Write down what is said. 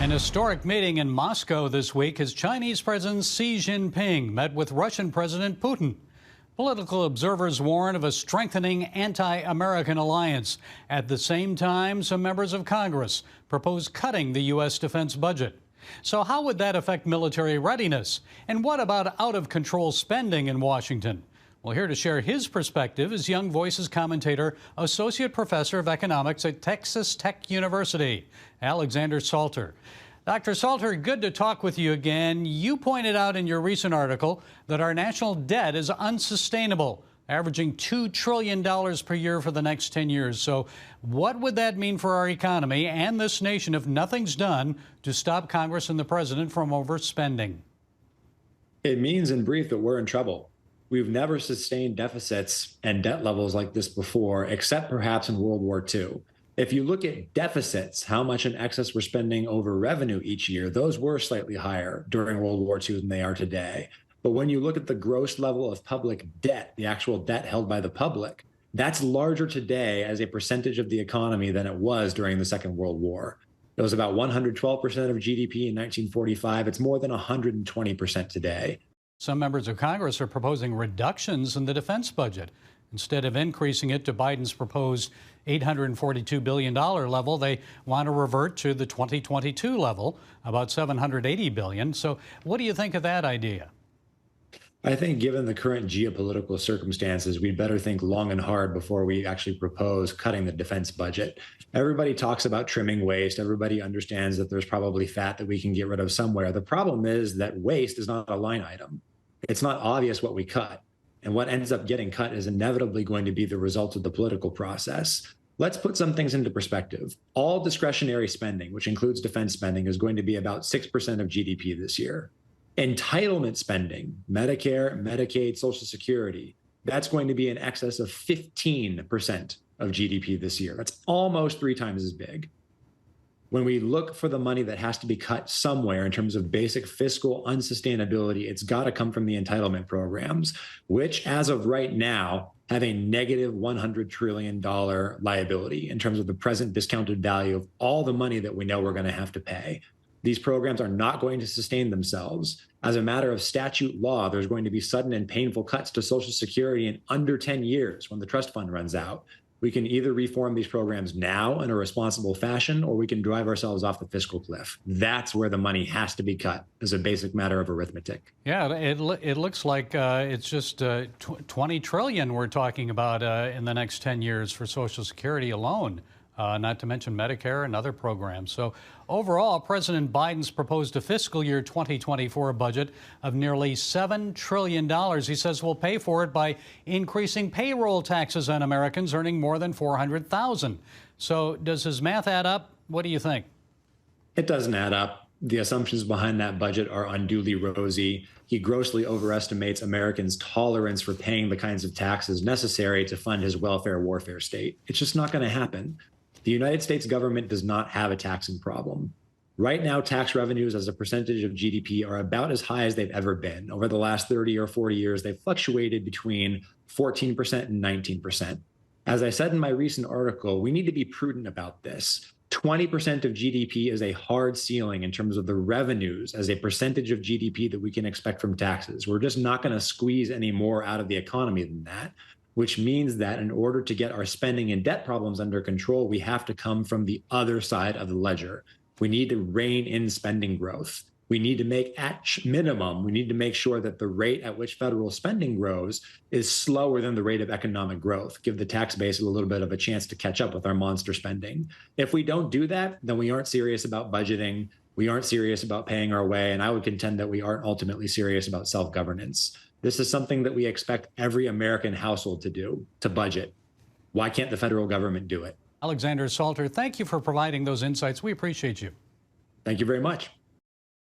An historic meeting in Moscow this week as Chinese President Xi Jinping met with Russian President Putin. Political observers warn of a strengthening anti-American alliance. At the same time, some members of Congress propose cutting the U.S. defense budget. So how would that affect military readiness? And what about out-of-control spending in Washington? Well, here to share his perspective is Young Voices commentator, Associate Professor of Economics at Texas Tech University, Alexander Salter. Dr. Salter, good to talk with you again. You pointed out in your recent article that our national debt is unsustainable, averaging $2 trillion per year for the next 10 years. So what would that mean for our economy and this nation if nothing's done to stop Congress and the president from overspending? It means, in brief, that we're in trouble. We've never sustained deficits and debt levels like this before, except perhaps in World War II. If you look at deficits, how much in excess we're spending over revenue each year, those were slightly higher during World War II than they are today. But when you look at the gross level of public debt, the actual debt held by the public, that's larger today as a percentage of the economy than it was during the Second World War. It was about 112% of GDP in 1945. It's more than 120% today. Some members of Congress are proposing reductions in the defense budget. Instead of increasing it to Biden's proposed $842 billion level, they want to revert to the 2022 level, about $780 billion. So what do you think of that idea? I think given the current geopolitical circumstances, we'd better think long and hard before we actually propose cutting the defense budget. Everybody talks about trimming waste. Everybody understands that there's probably fat that we can get rid of somewhere. The problem is that waste is not a line item. It's not obvious what we cut. And what ends up getting cut is inevitably going to be the result of the political process. Let's put some things into perspective. All discretionary spending, which includes defense spending, is going to be about 6% of GDP this year. Entitlement spending, Medicare, Medicaid, Social Security, that's going to be in excess of 15% of GDP this year. That's almost 3 times as big. When we look for the money that has to be cut somewhere in terms of basic fiscal unsustainability, it's got to come from the entitlement programs, which as of right now have a negative $100 trillion liability in terms of the present discounted value of all the money that we know we're going to have to pay. These programs are not going to sustain themselves. As a matter of statute law, there's going to be sudden and painful cuts to Social Security in under 10 years when the trust fund runs out. We can either reform these programs now in a responsible fashion, or we can drive ourselves off the fiscal cliff. That's where the money has to be cut as a basic matter of arithmetic. Yeah, it looks like it's just $20 trillion we're talking about in the next 10 years for Social Security alone. Not to mention Medicare and other programs. So overall, President Biden's proposed a fiscal year 2024 budget of nearly $7 trillion. He says we'll pay for it by increasing payroll taxes on Americans earning more than $400,000. So does his math add up? What do you think? It doesn't add up. The assumptions behind that budget are unduly rosy. He grossly overestimates Americans' tolerance for paying the kinds of taxes necessary to fund his welfare warfare state. It's just not going to happen. The United States government does not have a taxing problem. Right now, tax revenues as a percentage of GDP are about as high as they've ever been. Over the last 30 or 40 years, they've fluctuated between 14% and 19%. As I said in my recent article, we need to be prudent about this. 20% of GDP is a hard ceiling in terms of the revenues as a percentage of GDP that we can expect from taxes. We're just not going to squeeze any more out of the economy than that, which means that in order to get our spending and debt problems under control, we have to come from the other side of the ledger. We need to rein in spending growth. We need to make, at minimum, we need to make sure that the rate at which federal spending grows is slower than the rate of economic growth, give the tax base a little bit of a chance to catch up with our monster spending. If we don't do that, then we aren't serious about budgeting. We aren't serious about paying our way. And I would contend that we aren't ultimately serious about self-governance. This is something that we expect every American household to do, to budget. Why can't the federal government do it? Alexander Salter, thank you for providing those insights. We appreciate you. Thank you very much.